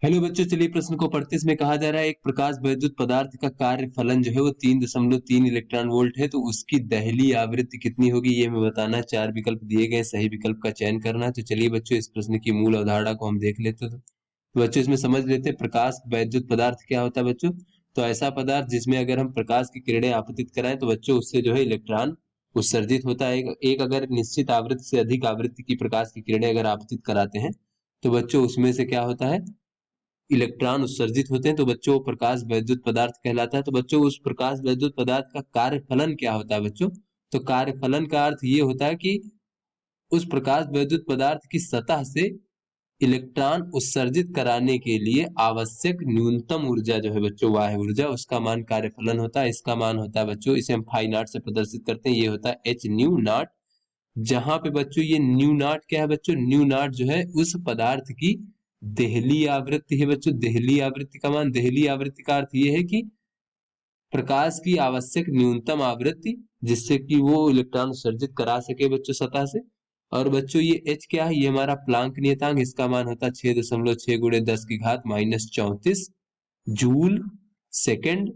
Hello बच्चों, चलिए प्रश्न को पढ़ते इसमें कहा जा रहा है एक प्रकाश वैद्युत पदार्थ का कार्य फलन जो है वो 3.3 इलेक्ट्रॉन वोल्ट है, तो उसकी दहली आवृत्ति कितनी होगी ये हमें बताना है। चार विकल्प दिए गए, सही विकल्प का चयन करना है। तो चलिए बच्चों इस प्रश्न की मूल अवधारणा को हम देख लेते हैं। तो बच्चों इसमें समझ लेते हैं प्रकाश वैद्युत पदार्थ क्या होता है बच्चों। तो ऐसा पदार्थ जिसमें अगर हम प्रकाश की किरणें आपतित कराएं तो बच्चों उससे जो है इलेक्ट्रॉन उत्सर्जित होता है। एक अगर निश्चित आवृत्ति से अधिक आवृत्ति की प्रकाश की किरणें अगर आपतित कराते हैं तो बच्चों उसमें से क्या होता है, इलेक्ट्रॉन उत्सर्जित होते हैं। तो बच्चों प्रकाश वैद्युत पदार्थ कहलाता है। तो बच्चों उस प्रकाश वैद्युत पदार्थ का कार्यफलन क्या होता है बच्चों। तो कार्यफलन का अर्थ ये होता है कि उस प्रकाश वैद्युत पदार्थ की सतह से इलेक्ट्रॉन उत्सर्जित कराने के लिए आवश्यक न्यूनतम ऊर्जा जो है बच्चों वाह ऊर्जा, उसका मान कार्यफलन होता है। इसका मान होता है बच्चों, इसे हम फाई नॉट से प्रदर्शित करते हैं, ये होता है एच न्यू नॉट। जहां पे बच्चों ये न्यू नॉट क्या है बच्चों, न्यू नॉट जो है उस पदार्थ की देहली आवृत्ति है बच्चों। देहली आवृत्ति का मान, देहली आवृत्ति का अर्थ ये है कि प्रकाश की आवश्यक न्यूनतम आवृत्ति जिससे कि वो इलेक्ट्रॉन उत्सर्जित करा सके बच्चों सतह से। और बच्चों ये एच क्या है, ये हमारा प्लांक नियतांक, इसका मान होता है 6.6 गुणे 10 की घात -34 जूल सेकेंड।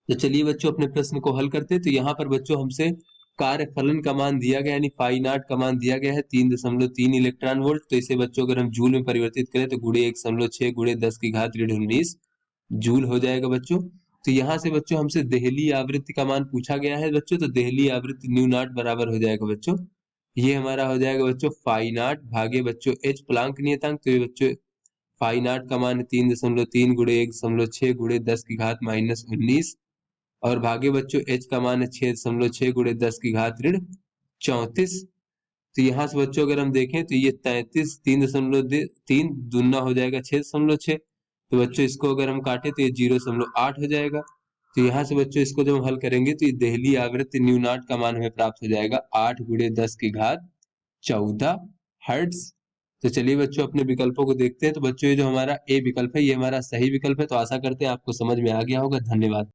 तो चलिए बच्चों अपने प्रश्न को हल करते हैं। तो यहाँ पर बच्चों हमसे कार्य फलन का मान दिया गया, यानी फाई नॉट का मान दिया गया है 3.3 इलेक्ट्रॉन वोल्ट। तो इसे बच्चों अगर हम जूल में परिवर्तित करें तो गुणे 1.6 गुणे 10 की घात ऋण 19 जूल हो जाएगा बच्चों। तो यहाँ से बच्चों हमसे देहली आवृत्ति का मान पूछा गया है बच्चों। तो देहली आवृत्ति न्यू नॉट बराबर हो जाएगा बच्चों, ये हमारा हो जाएगा बच्चों फाई नॉट भागे बच्चों एच प्लांक नियतांक। तो ये बच्चों फाई नॉट का मान 3.3 गुणे 1.6 गुणे 10 की घात -19 और भागे बच्चों एच का मान है 6.6 गुणे 10 की घात ऋण 34। तो यहाँ से बच्चों अगर हम देखें तो ये 33, 3.3 दूना हो जाएगा 6.6। तो बच्चों इसको अगर हम काटे तो ये 0.8 हो जाएगा। तो यहाँ से बच्चों इसको जब हम हल करेंगे तो ये देहली आवृत्ति न्यू नॉट का मान हमें प्राप्त हो जाएगा 8 गुणे 10 की घात 14 हर्ट्ज। तो चलिए बच्चों अपने विकल्पों को देखते हैं। तो बच्चों ये जो हमारा ए विकल्प है ये हमारा सही विकल्प है। तो आशा करते हैं आपको समझ में आ गया होगा। धन्यवाद।